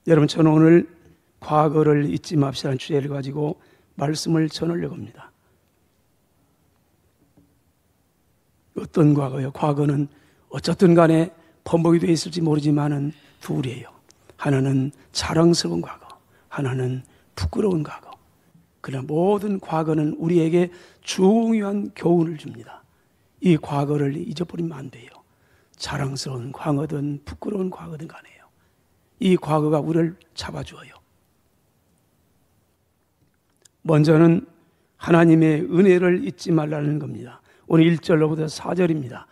여러분, 저는 오늘 과거를 잊지 맙시다는 주제를 가지고 말씀을 전하려고 합니다. 어떤 과거요? 과거는 어쨌든 간에 번복이 되어 있을지 모르지만은 둘이에요. 하나는 자랑스러운 과거, 하나는 부끄러운 과거. 그러나 모든 과거는 우리에게 중요한 교훈을 줍니다. 이 과거를 잊어버리면 안 돼요. 자랑스러운 과거든 부끄러운 과거든 간에요. 이 과거가 우리를 잡아주어요. 먼저는 하나님의 은혜를 잊지 말라는 겁니다. 오늘 1절로부터 4절입니다.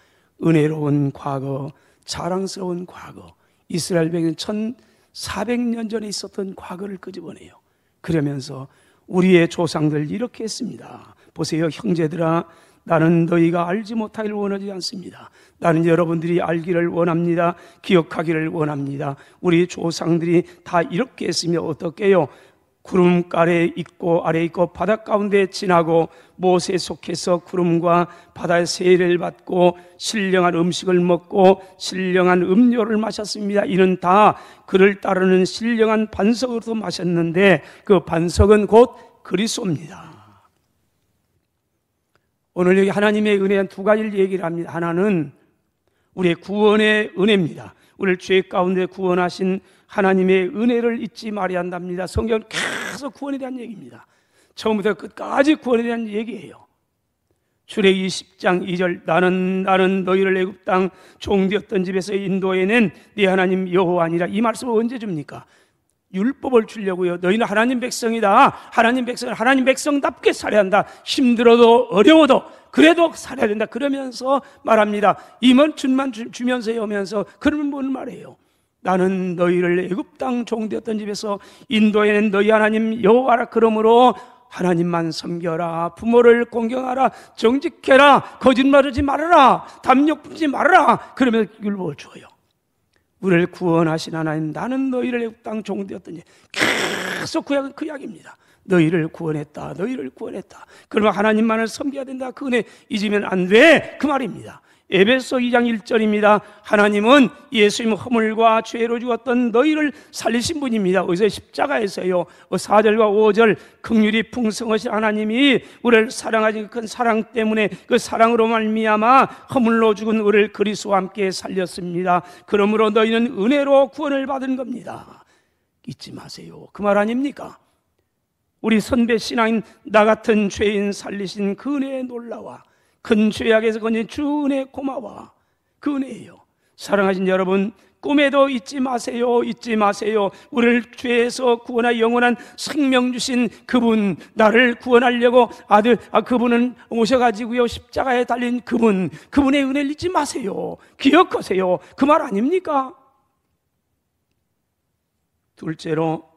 은혜로운 과거, 자랑스러운 과거. 이스라엘 백성은 1400년 전에 있었던 과거를 끄집어내요. 그러면서 우리의 조상들 이렇게 했습니다. 보세요, 형제들아, 나는 너희가 알지 못하기를 원하지 않습니다. 나는 여러분들이 알기를 원합니다. 기억하기를 원합니다. 우리 조상들이 다 이렇게 했으며 어떻게요? 구름가에 있고 아래에 있고 바다 가운데 지나고 못에 속해서 구름과 바다의 세례를 받고 신령한 음식을 먹고 신령한 음료를 마셨습니다. 이는 다 그를 따르는 신령한 반석으로도 마셨는데 그 반석은 곧 그리스도입니다. 오늘 여기 하나님의 은혜한 두 가지를 얘기를 합니다. 하나는 우리의 구원의 은혜입니다. 우리를 죄 가운데 구원하신 하나님의 은혜를 잊지 말아야 한답니다. 성경은 계속 구원에 대한 얘기입니다. 처음부터 끝까지 구원에 대한 얘기예요. 출애굽기 10장 2절 나는 너희를 애굽 땅 종되었던 집에서 인도해낸 네 하나님 여호와니라. 이 말씀을 언제 줍니까? 율법을 주려고요. 너희는 하나님 백성이다. 하나님 백성은 하나님 백성답게 살아야 한다. 힘들어도 어려워도 그래도 살아야 된다. 그러면서 말합니다. 임원준만 주면서 오면서 그러면 뭘 말해요? 나는 너희를 애굽 땅 종되었던 집에서 인도해낸 너희 하나님 여호와라. 그러므로 하나님만 섬겨라. 부모를 공경하라. 정직해라. 거짓말하지 말아라. 담력 품지 말아라. 그러면 율법을 줘요. 우리를 구원하신 하나님, 나는 너희를 애굽 땅 종되었던 집. 계속 그 이야기입니다. 너희를 구원했다. 너희를 구원했다. 그러면 하나님만을 섬겨야 된다. 그 은혜 잊으면 안 돼. 그 말입니다. 에베소 2장 1절입니다. 하나님은 예수님 허물과 죄로 죽었던 너희를 살리신 분입니다. 어디서? 십자가에서요. 4절과 5절 긍휼이 풍성하신 하나님이 우리를 사랑하신 큰 사랑 때문에 그 사랑으로 말미암아 허물로 죽은 우리를 그리스도와 함께 살렸습니다. 그러므로 너희는 은혜로 구원을 받은 겁니다. 잊지 마세요. 그 말 아닙니까? 우리 선배 신앙인 나 같은 죄인 살리신 그 은혜의 놀라와 큰 죄악에서 건진 주 은혜 고마워. 그 은혜예요. 사랑하신 여러분, 꿈에도 잊지 마세요. 잊지 마세요. 우리를 죄에서 구원하 영원한 생명 주신 그분, 나를 구원하려고 그분은 오셔가지고요 십자가에 달린 그분의 은혜를 잊지 마세요. 기억하세요. 그 말 아닙니까? 둘째로,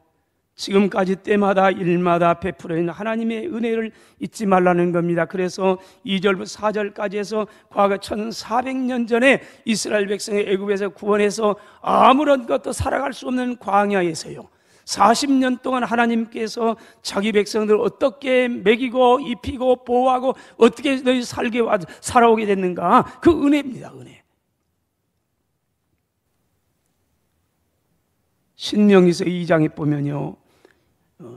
지금까지 때마다 일마다 베풀어 있는 하나님의 은혜를 잊지 말라는 겁니다. 그래서 2절부터 4절까지 해서 과거 1400년 전에 이스라엘 백성의 애굽에서 구원해서 아무런 것도 살아갈 수 없는 광야에서요 40년 동안 하나님께서 자기 백성들을 어떻게 먹이고 입히고 보호하고 어떻게 너희 살아오게 됐는가, 그 은혜입니다. 은혜. 신명기서 2장에 보면요,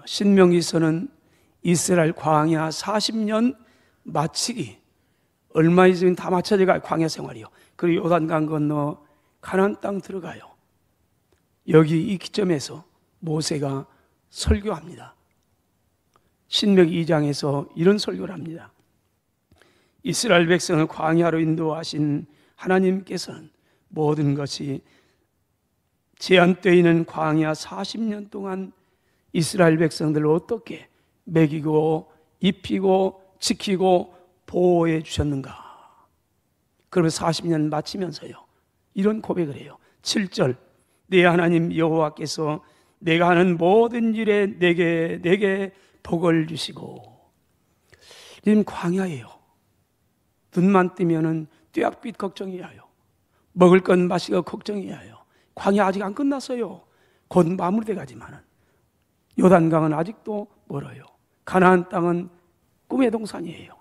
신명기서는 이스라엘 광야 40년 마치기, 얼마 있으면 다 마쳐져가요. 광야 생활이요. 그리고 요단강 건너 가나안 땅 들어가요. 여기 이 기점에서 모세가 설교합니다. 신명기 2장에서 이런 설교를 합니다. 이스라엘 백성을 광야로 인도하신 하나님께서는 모든 것이 제한되어 있는 광야 40년 동안 이스라엘 백성들을 어떻게 먹이고 입히고 지키고 보호해 주셨는가. 그러면 40년 마치면서요 이런 고백을 해요. 7절 내 하나님 여호와께서 내가 하는 모든 일에 내게 복을 주시고. 지금 광야예요. 눈만 뜨면은 뙤약빛 걱정이에요. 먹을 것 마시고 걱정이에요. 광야 아직 안 끝났어요. 곧 마무리돼 가지만은 요단강은 아직도 멀어요. 가나안 땅은 꿈의 동산이에요.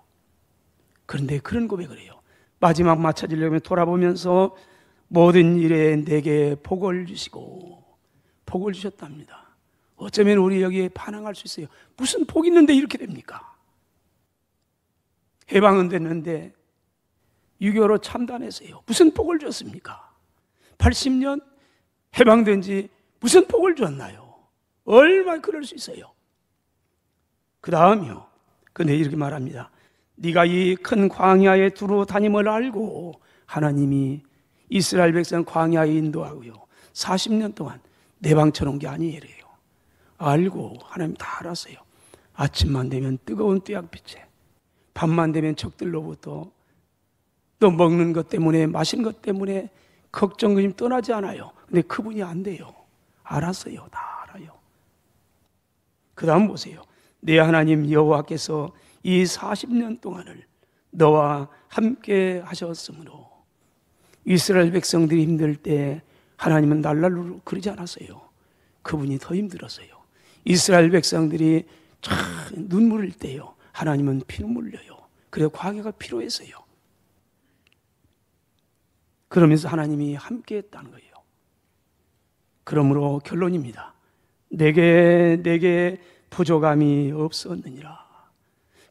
그런데 그런 고백을 해요. 마지막 마쳐지려면 돌아보면서 모든 일에 내게 복을 주시고 복을 주셨답니다. 어쩌면 우리 여기에 반항할 수 있어요. 무슨 복이 있는데 이렇게 됩니까? 해방은 됐는데 6.25로 참단했어요. 무슨 복을 줬습니까? 80년 해방된 지 무슨 복을 줬나요? 얼마나 그럴 수 있어요? 그 다음이요. 근데 이렇게 말합니다. 네가 이 큰 광야에 두루 다님을 알고, 하나님이 이스라엘 백성 광야에 인도하고요 40년 동안 내방쳐놓은 게 아니에요. 알고, 하나님 다 알았어요. 아침만 되면 뜨거운 뙤약빛에, 밤만 되면 적들로부터 또 먹는 것 때문에, 마시는 것 때문에 걱정이 떠나지 않아요. 근데 그분이 안 돼요. 알았어요. 다 알아요. 그 다음 보세요. 내 하나님 여호와께서 이 40년 동안을 너와 함께 하셨으므로, 이스라엘 백성들이 힘들 때 하나님은 날날로 그러지 않았어요. 그분이 더 힘들었어요. 이스라엘 백성들이 참 눈물 흘릴 때요, 하나님은 피눈물 흘려요. 그래서 광야가 필요했어요. 그러면서 하나님이 함께 했다는 거예요. 그러므로 결론입니다. 내게 부족함이 없었느니라.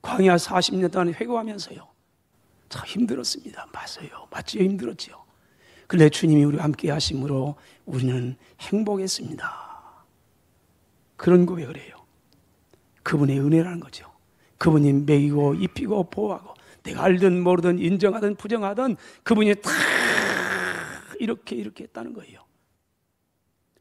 광야 40년 동안 회고하면서요, 참 힘들었습니다. 맞아요. 맞지요? 힘들었지요. 그런데 주님이 우리와 함께 하심으로 우리는 행복했습니다. 그런 고백을 해요. 그분의 은혜라는 거죠. 그분이 먹이고 입히고 보호하고, 내가 알든 모르든 인정하든 부정하든 그분이 다 이렇게 했다는 거예요.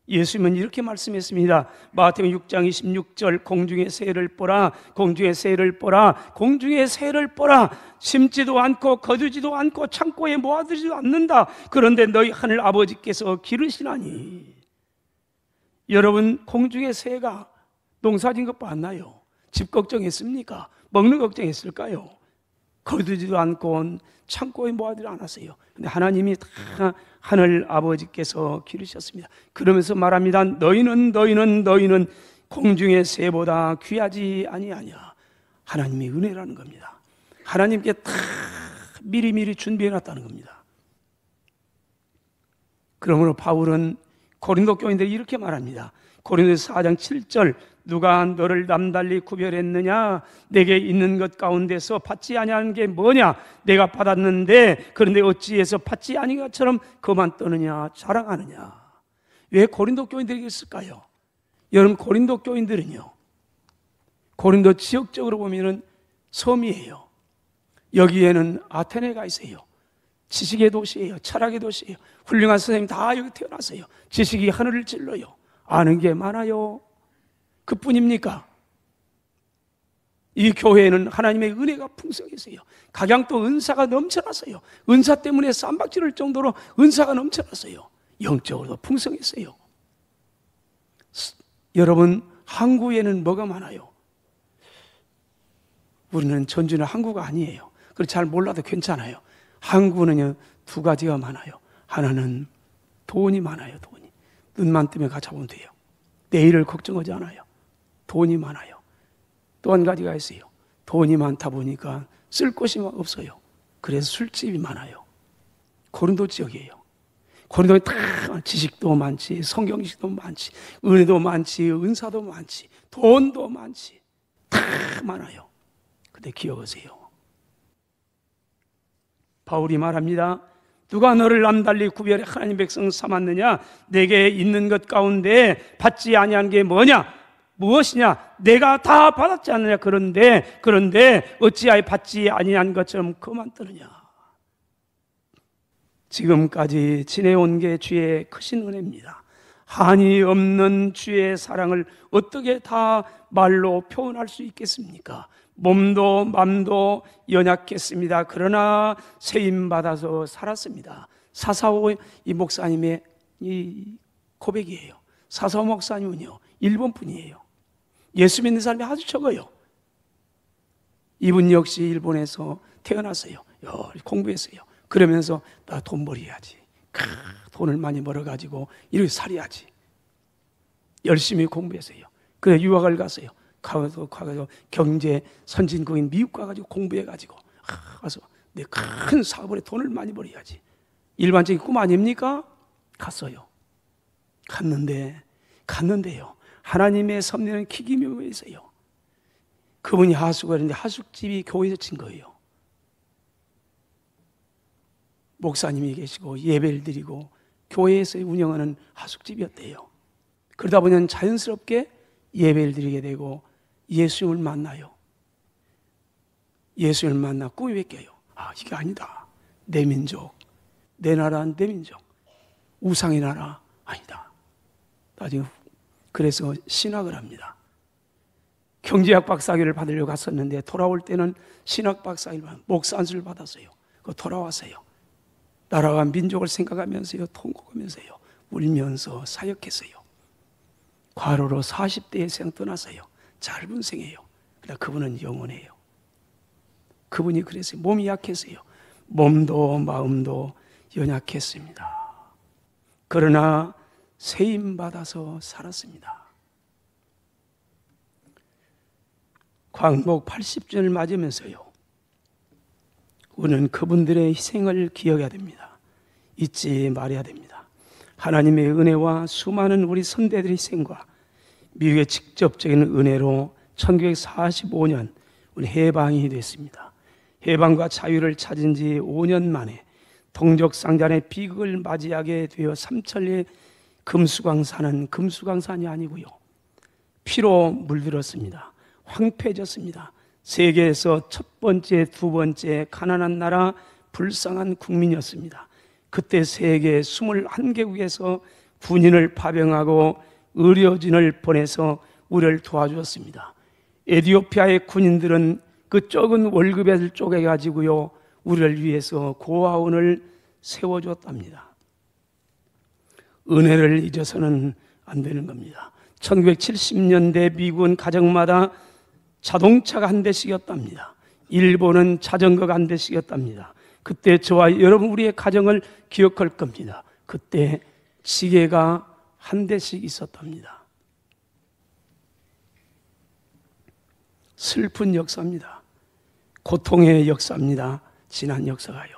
예수님은 이렇게 말씀했습니다. 마태복음 6장 26절, 공중의 새를 보라, 공중의 새를 보라, 공중의 새를 보라. 심지도 않고 거두지도 않고 창고에 모아두지도 않는다. 그런데 너희 하늘 아버지께서 기르시나니. 여러분, 공중의 새가 농사진 것 봤나요? 집 걱정했습니까? 먹는 걱정했을까요? 거두지도 않고 창고에 모아두지 않았어요. 근데 하나님이 다 하늘 아버지께서 기르셨습니다. 그러면서 말합니다. 너희는 공중의 새보다 귀하지 아니하냐. 하나님의 은혜라는 겁니다. 하나님께 다 미리미리 준비해놨다는 겁니다. 그러므로 바울은 고린도 교인들이 이렇게 말합니다. 고린도서 4장 7절, 누가 너를 남달리 구별했느냐? 내게 있는 것 가운데서 받지 아니하는 게 뭐냐? 내가 받았는데 그런데 어찌해서 받지 아닌 것처럼 그만 떠느냐, 자랑하느냐? 왜 고린도 교인들이 있을까요? 여러분, 고린도 교인들은요, 고린도 지역적으로 보면은 섬이에요. 여기에는 아테네가 있어요. 지식의 도시예요. 철학의 도시예요. 훌륭한 선생님 다 여기 태어났어요. 지식이 하늘을 찔러요. 아는 게 많아요. 그뿐입니까? 이 교회에는 하나님의 은혜가 풍성했어요. 각양도 은사가 넘쳐났어요. 은사 때문에 쌈박질할 정도로 은사가 넘쳐났어요. 영적으로도 풍성했어요. 여러분, 항구에는 뭐가 많아요? 우리는 전주는 항구가 아니에요. 그래서 잘 몰라도 괜찮아요. 항구는요, 두 가지가 많아요. 하나는 돈이 많아요. 돈이. 눈만 뜨면 가져오면 돼요. 내일을 걱정하지 않아요. 돈이 많아요. 또 한 가지가 있어요. 돈이 많다 보니까 쓸 곳이 없어요. 그래서 술집이 많아요. 고린도 지역이에요. 고린도에 다 지식도 많지, 성경식도 많지, 은혜도 많지, 은사도 많지, 돈도 많지, 다 많아요. 근데 기억하세요. 바울이 말합니다. 누가 너를 남달리 구별해 하나님 백성 삼았느냐? 내게 있는 것 가운데 받지 아니한 게 뭐냐? 무엇이냐? 내가 다 받았지 않느냐? 그런데 어찌하여 받지 아니한 것처럼 그만 떠느냐? 지금까지 지내온 게 주의 크신 은혜입니다. 한이 없는 주의 사랑을 어떻게 다 말로 표현할 수 있겠습니까? 몸도 맘도 연약했습니다. 그러나 세임받아서 살았습니다. 사사오 이 목사님의 이 고백이에요. 사사오 목사님은요, 일본 분이에요. 예수 믿는 사람이 아주 적어요. 이분 역시 일본에서 태어났어요. 공부했어요. 그러면서 나 돈 벌어야지. 돈을 많이 벌어가지고 이렇게 살아야지. 열심히 공부했어요. 그래 유학을 갔어요. 가서 경제 선진국인 미국 가가지고 공부해가지고 가서 내 큰 사업을 해 돈을 많이 벌어야지. 일반적인 꿈 아닙니까? 갔어요. 갔는데 갔는데요, 하나님의 섭리는 기기묘해서요, 그분이 하수가 있는데 하숙집이 교회에서 친 거예요. 목사님이 계시고 예배를 드리고 교회에서 운영하는 하숙집이었대요. 그러다 보면 자연스럽게 예배를 드리게 되고 예수님을 만나요. 예수님을 만나 꿈이 바뀌어요. 아, 이게 아니다. 내 민족, 내 나라, 내 민족, 우상의 나라 아니다. 나중에 그래서 신학을 합니다. 경제학 박사학위를 받으려고 갔었는데 돌아올 때는 신학 박사학위를 목사 안수를 받았어요. 그 돌아왔어요. 나라와 민족을 생각하면서요, 통곡하면서요, 울면서 사역했어요. 과로로 40대에 생 떠났어요. 짧은 생이에요. 그러나 그분은 영원해요. 그분이 그래서 몸이 약했어요. 몸도 마음도 연약했습니다. 그러나 세임 받아서 살았습니다. 광복 80주년을 맞으면서요, 우리는 그분들의 희생을 기억해야 됩니다. 잊지 말아야 됩니다. 하나님의 은혜와 수많은 우리 선대들의 희생과 미국의 직접적인 은혜로 1945년 우리 해방이 됐습니다. 해방과 자유를 찾은 지 5년 만에 동족상잔의 비극을 맞이하게 되어 삼천리의 금수강산은 금수강산이 아니고요, 피로 물들었습니다. 황폐해졌습니다. 세계에서 첫 번째, 두 번째 가난한 나라, 불쌍한 국민이었습니다. 그때 세계 21개국에서 군인을 파병하고 의료진을 보내서 우리를 도와주었습니다. 에티오피아의 군인들은 그 적은 월급을 쪼개가지고요, 우리를 위해서 고아원을 세워주었답니다. 은혜를 잊어서는 안 되는 겁니다. 1970년대 미국은 가정마다 자동차가 한 대씩이었답니다. 일본은 자전거가 한 대씩이었답니다. 그때 저와 여러분 우리의 가정을 기억할 겁니다. 그때 시계가 한 대씩 있었답니다. 슬픈 역사입니다. 고통의 역사입니다. 지난 역사가요.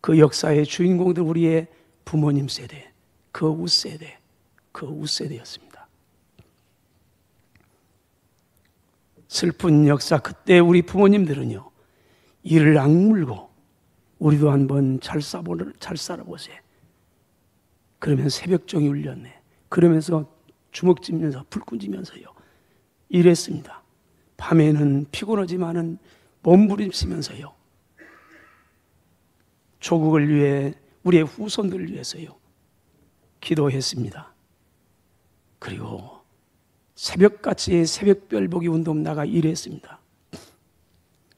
그 역사의 주인공들 우리의 부모님 세대, 그 웃세대, 그 웃세대였습니다. 슬픈 역사, 그때 우리 부모님들은요, 이를 악물고 우리도 한번 잘 살아보세. 그러면 새벽종이 울렸네. 그러면서 주먹 쥐면서 불끈 쥐면서요, 이랬습니다. 밤에는 피곤하지만은 몸부림치면서요, 조국을 위해, 우리의 후손들을 위해서요, 기도했습니다. 그리고 새벽같이 새벽별 보기 운동 나가 일했습니다.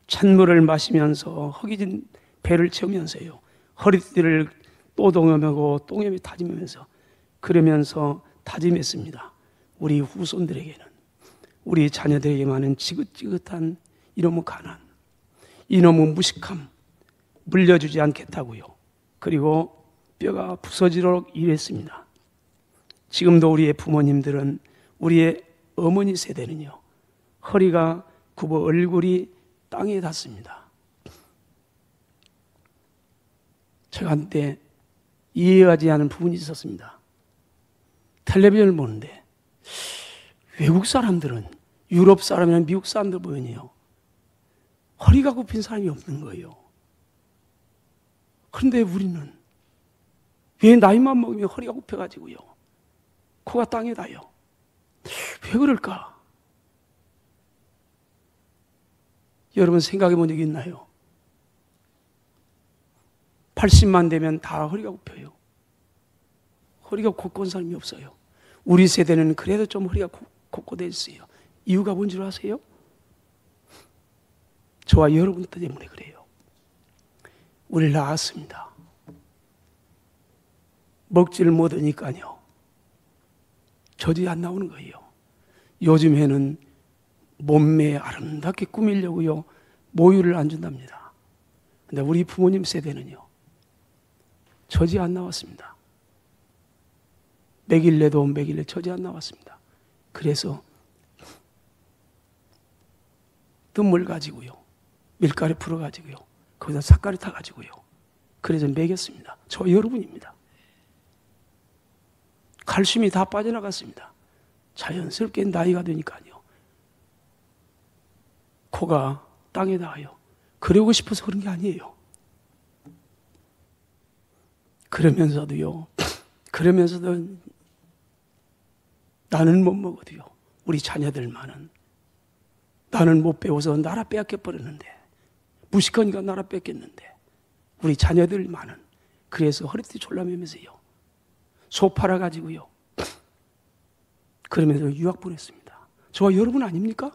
찬물을 마시면서 허기진 배를 채우면서요, 허리띠를 또동염하고 똥염이 다짐하면서, 그러면서 다짐했습니다. 우리 후손들에게는, 우리 자녀들에게만은 지긋지긋한 이놈의 가난, 이놈의 무식함 물려주지 않겠다고요. 그리고 뼈가 부서지도록 일했습니다. 지금도 우리의 부모님들은, 우리의 어머니 세대는요, 허리가 굽어 얼굴이 땅에 닿습니다. 제가 한때 이해하지 않은 부분이 있었습니다. 텔레비전을 보는데 외국 사람들은, 유럽 사람이나 미국 사람들 보면요, 허리가 굽힌 사람이 없는 거예요. 그런데 우리는 왜 나이만 먹으면 허리가 굽혀가지고요, 코가 땅에 닿아요? 왜 그럴까? 여러분 생각해 본 적이 있나요? 80만 되면 다 허리가 굽혀요. 허리가 곧건 사람이 없어요. 우리 세대는 그래도 좀 허리가 곧고돼 있어요. 이유가 뭔지 아세요? 저와 여러분 때문에 그래요. 우리를 낳았습니다. 먹지를 못하니까요, 젖이 안 나오는 거예요. 요즘에는 몸매 아름답게 꾸미려고요, 모유를 안 준답니다. 근데 우리 부모님 세대는요, 젖이 안 나왔습니다. 먹일래도 먹일래 젖이 안 나왔습니다. 그래서 뜸물 가지고요, 밀가루 풀어 가지고요, 거기다 삭가루 타 가지고요, 그래서 먹였습니다. 저 여러분입니다. 칼슘이 다 빠져나갔습니다. 자연스럽게 나이가 되니까요. 코가 땅에 닿아요. 그러고 싶어서 그런 게 아니에요. 그러면서도 나는 못 먹어도요. 우리 자녀들만은 나는 못 배워서 나라 빼앗겨 버렸는데, 무식하니까 나라 뺏겼는데, 우리 자녀들만은 그래서 허리띠 졸라매면서요. 소 팔아가지고요. 그러면서 유학 보냈습니다. 저와 여러분 아닙니까?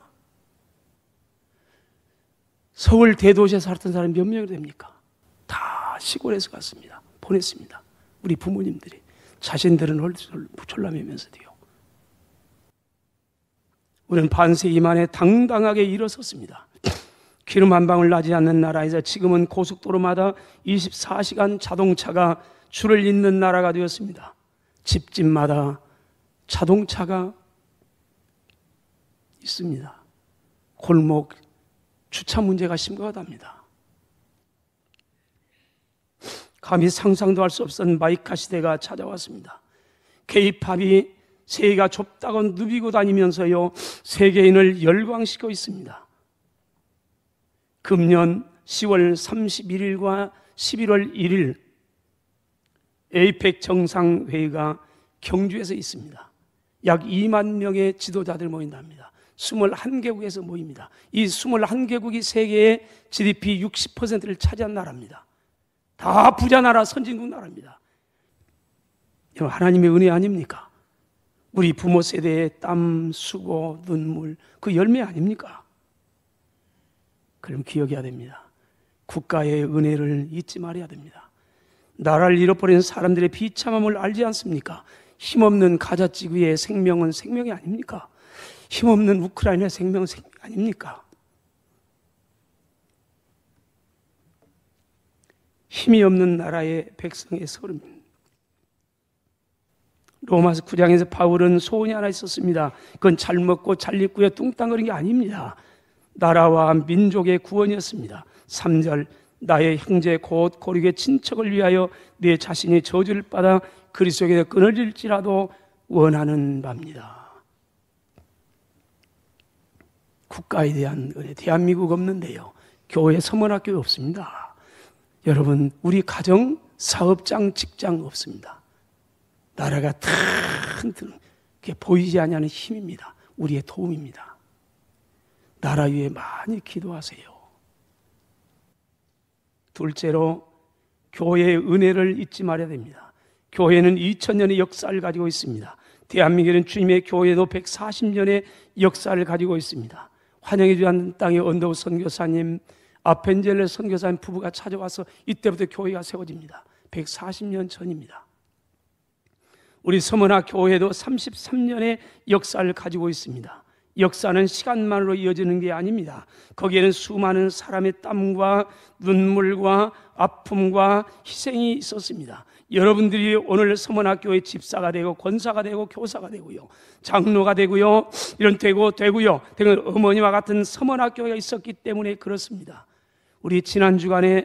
서울 대도시에 살았던 사람이 몇 명이 됩니까? 다 시골에서 갔습니다. 보냈습니다. 우리 부모님들이. 자신들은 허리띠 졸라매면서도요. 우리는 반세기 만에 당당하게 일어섰습니다. 기름 한 방울 나지 않는 나라에서 지금은 고속도로마다 24시간 자동차가 줄을 잇는 나라가 되었습니다. 집집마다 자동차가 있습니다. 골목 주차 문제가 심각하답니다. 감히 상상도 할 수 없었던 마이카 시대가 찾아왔습니다. K-팝이 세계가 좁다고 누비고 다니면서요, 세계인을 열광시키고 있습니다. 금년 10월 31일과 11월 1일 에이펙 정상회의가 경주에서 있습니다. 약 2만 명의 지도자들 모인답니다. 21개국에서 모입니다. 이 21개국이 세계의 GDP 60%를 차지한 나라입니다. 다 부자 나라, 선진국 나라입니다. 하나님의 은혜 아닙니까? 우리 부모 세대의 땀, 수고, 눈물, 그 열매 아닙니까? 그럼 기억해야 됩니다. 국가의 은혜를 잊지 말아야 됩니다. 나라를 잃어버린 사람들의 비참함을 알지 않습니까? 힘없는 가자지구의 생명은 생명이 아닙니까? 힘없는 우크라이나의 생명은 생명이 아닙니까? 힘이 없는 나라의 백성의 서름. 로마서 9장에서 바울은 소원이 하나 있었습니다. 그건 잘 먹고 잘 입고요 뚱땅거리는 게 아닙니다. 나라와 민족의 구원이었습니다. 3절, 나의 형제 곧 고륙의 친척을 위하여 내 자신이 저주를 받아 그리스도에게 끊어질지라도 원하는 바입니다. 국가에 대한 은혜, 대한민국 없는데요, 교회 서문학교 없습니다. 여러분, 우리 가정, 사업장, 직장 없습니다. 나라가 튼튼 보이지 않는 힘입니다. 우리의 도움입니다. 나라 위에 많이 기도하세요. 둘째로, 교회의 은혜를 잊지 말아야 됩니다. 교회는 2000년의 역사를 가지고 있습니다. 대한민국에는 주님의 교회도 140년의 역사를 가지고 있습니다. 환영해 주지 않는 땅의 언더우 선교사님, 아펜젤레 선교사님 부부가 찾아와서 이때부터 교회가 세워집니다. 140년 전입니다. 우리 서문화 교회도 33년의 역사를 가지고 있습니다. 역사는 시간만으로 이어지는 게 아닙니다. 거기에는 수많은 사람의 땀과 눈물과 아픔과 희생이 있었습니다. 여러분들이 오늘 서문학교의 집사가 되고 권사가 되고 교사가 되고요, 장로가 되고요, 이런 되고요, 어머니와 같은 서문학교가 있었기 때문에 그렇습니다. 우리 지난 주간까지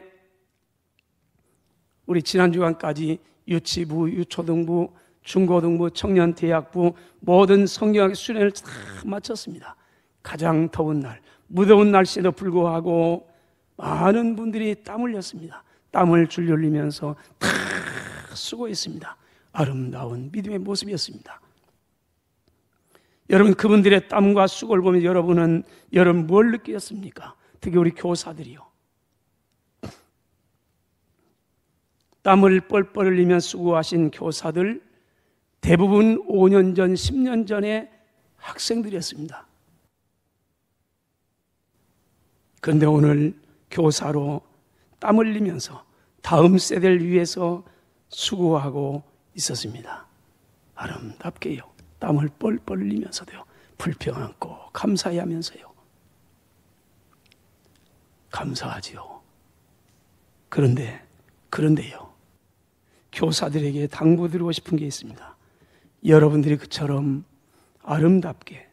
유치부, 유초등부, 중고등부, 청년대학부 모든 성경학의 수련을 다 마쳤습니다. 가장 더운 날, 무더운 날씨에도 불구하고 많은 분들이 땀 흘렸습니다. 땀을 줄줄 흘리면서 다 수고했습니다. 아름다운 믿음의 모습이었습니다. 여러분, 그분들의 땀과 수고를 보면 여러분 뭘 느끼셨습니까? 특히 우리 교사들이요, 땀을 뻘뻘 흘리며 수고하신 교사들 대부분 5년 전, 10년 전에 학생들이었습니다. 그런데 오늘 교사로 땀 흘리면서 다음 세대를 위해서 수고하고 있었습니다. 아름답게요, 땀을 뻘뻘 흘리면서도요, 불평 않고 감사히 하면서요. 감사하지요. 그런데요, 교사들에게 당부드리고 싶은 게 있습니다. 여러분들이 그처럼 아름답게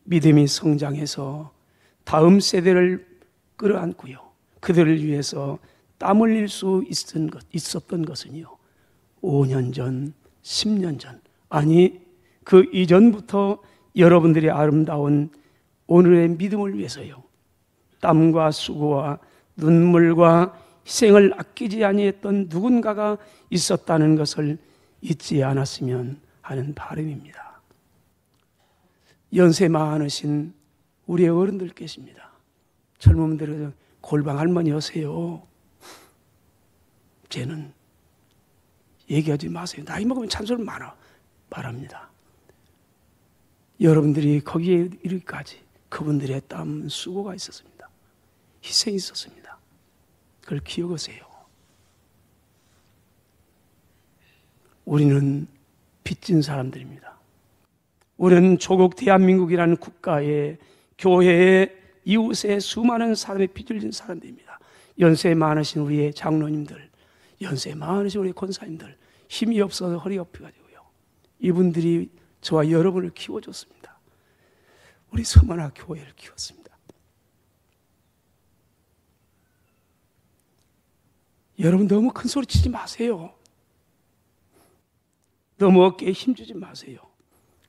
믿음이 성장해서 다음 세대를 끌어안고요, 그들을 위해서 땀 흘릴 수 있었던 것은요, 5년 전, 10년 전 아니, 그 이전부터 여러분들의 아름다운 오늘의 믿음을 위해서요, 땀과 수고와 눈물과 희생을 아끼지 아니했던 누군가가 있었다는 것을 잊지 않았으면 하는 바람입니다. 연세 많으신 우리 어른들 계십니다. 젊은 분들은 골방 할머니 오세요. 쟤는 얘기하지 마세요. 나이 먹으면 찬소리 많아 말합니다. 여러분들이 거기에 이르기까지 그분들의 땀 수고가 있었습니다. 희생이 있었습니다. 그걸 기억하세요. 우리는 빚진 사람들입니다. 우리는 조국 대한민국이라는 국가의 교회의 이웃의 수많은 사람의 빚을 진 사람들입니다. 연세 많으신 우리의 장로님들, 연세 많으신 우리 권사님들, 힘이 없어서 허리 엎여가지고요, 이분들이 저와 여러분을 키워줬습니다. 우리 서만화 교회를 키웠습니다. 여러분 너무 큰 소리 치지 마세요. 너무 어깨에 힘주지 마세요.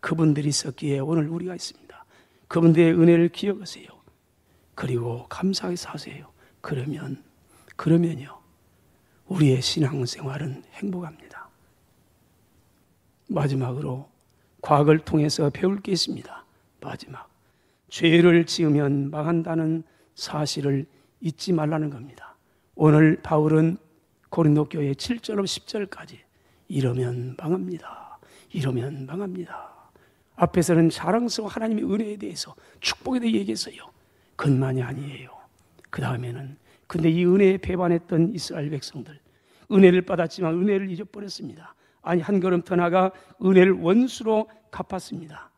그분들이 있었기에 오늘 우리가 있습니다. 그분들의 은혜를 기억하세요. 그리고 감사하게 사세요. 그러면요, 우리의 신앙생활은 행복합니다. 마지막으로 과거를 통해서 배울 게 있습니다. 마지막, 죄를 지으면 망한다는 사실을 잊지 말라는 겁니다. 오늘 바울은 고린도 교회 7절로 10절까지 이러면 망합니다. 이러면 망합니다. 앞에서는 자랑스러운 하나님의 은혜에 대해서, 축복에 대해 얘기했어요. 그것만이 아니에요. 그 다음에는 근데 이 은혜에 배반했던 이스라엘 백성들, 은혜를 받았지만 은혜를 잊어버렸습니다. 아니, 한 걸음 더 나가 은혜를 원수로 갚았습니다.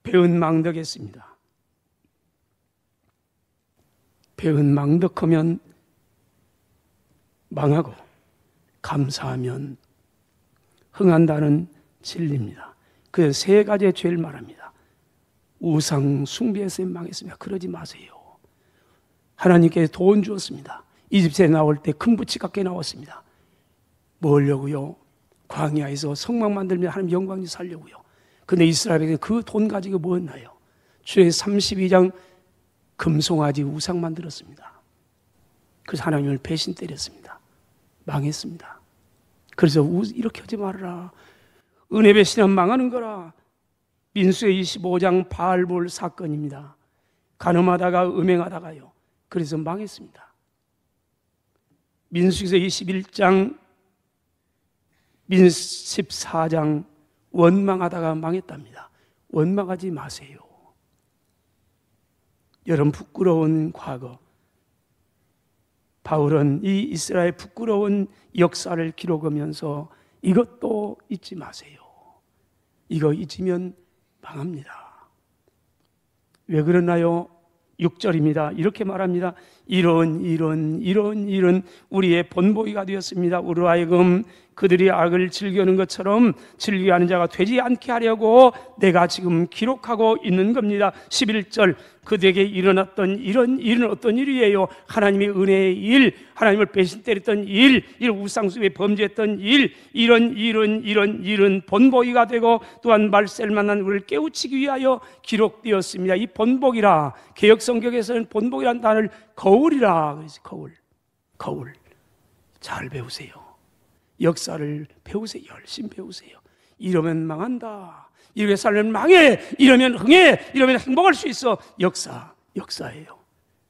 배은 망덕했습니다. 배은 망덕하면 망하고 감사하면 흥한다는 진리입니다. 그 세 가지의 죄를 말합니다. 우상 숭배에서 망했습니다. 그러지 마세요. 하나님께 돈 주었습니다. 이집트에 나올 때 큰 부치 갖게 나왔습니다. 뭐려고요? 광야에서 성막 만들면 하나님 영광이 살려고요. 근데 이스라엘에게 그 돈 가지고 뭐 했나요? 출애굽기 32장 금송아지 우상 만들었습니다. 그래서 하나님을 배신 때렸습니다. 망했습니다. 그래서 이렇게 하지 말아라. 은혜 배신은 망하는 거라. 민수의 25장 바알볼 사건입니다. 간음하다가 음행하다가요, 그래서 망했습니다. 민수기서 21장, 민 14장 원망하다가 망했답니다. 원망하지 마세요. 여러분, 부끄러운 과거, 바울은 이 이스라엘 부끄러운 역사를 기록하면서 이것도 잊지 마세요. 이거 잊으면 망합니다. 왜 그러나요? 6절입니다. 이렇게 말합니다. 이런 우리의 본보기가 되었습니다. 우리로 하여금 그들이 악을 즐기는 것처럼 즐기하는 자가 되지 않게 하려고 내가 지금 기록하고 있는 겁니다. 11절, 그들에게 일어났던 이런 일은 어떤 일이에요? 하나님의 은혜의 일, 하나님을 배신 때렸던 일, 이런 우상숭배 범죄했던 일, 이런 일은 본보기가 되고 또한 말세를 만난 우리를 깨우치기 위하여 기록되었습니다. 이 본보기라, 개역성경에서는 본보기라는 단어를 거울이라 그래서 거울. 잘 배우세요. 역사를 배우세요. 열심히 배우세요. 이러면 망한다. 이렇게 살면 망해. 이러면 흥해. 이러면 행복할 수 있어. 역사예요.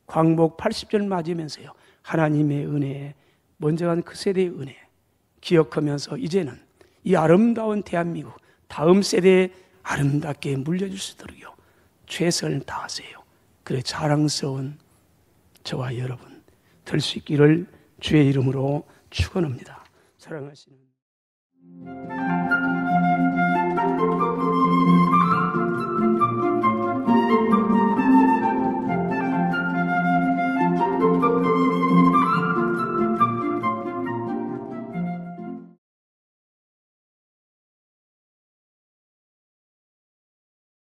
광복 80절 맞으면서요, 하나님의 은혜, 먼저 간 그 세대의 은혜 기억하면서 이제는 이 아름다운 대한민국 다음 세대에 아름답게 물려줄 수 있도록요, 최선을 다하세요. 그래 자랑스러운 저와 여러분 될 수 있기를 주의 이름으로 축원합니다. 사랑하시는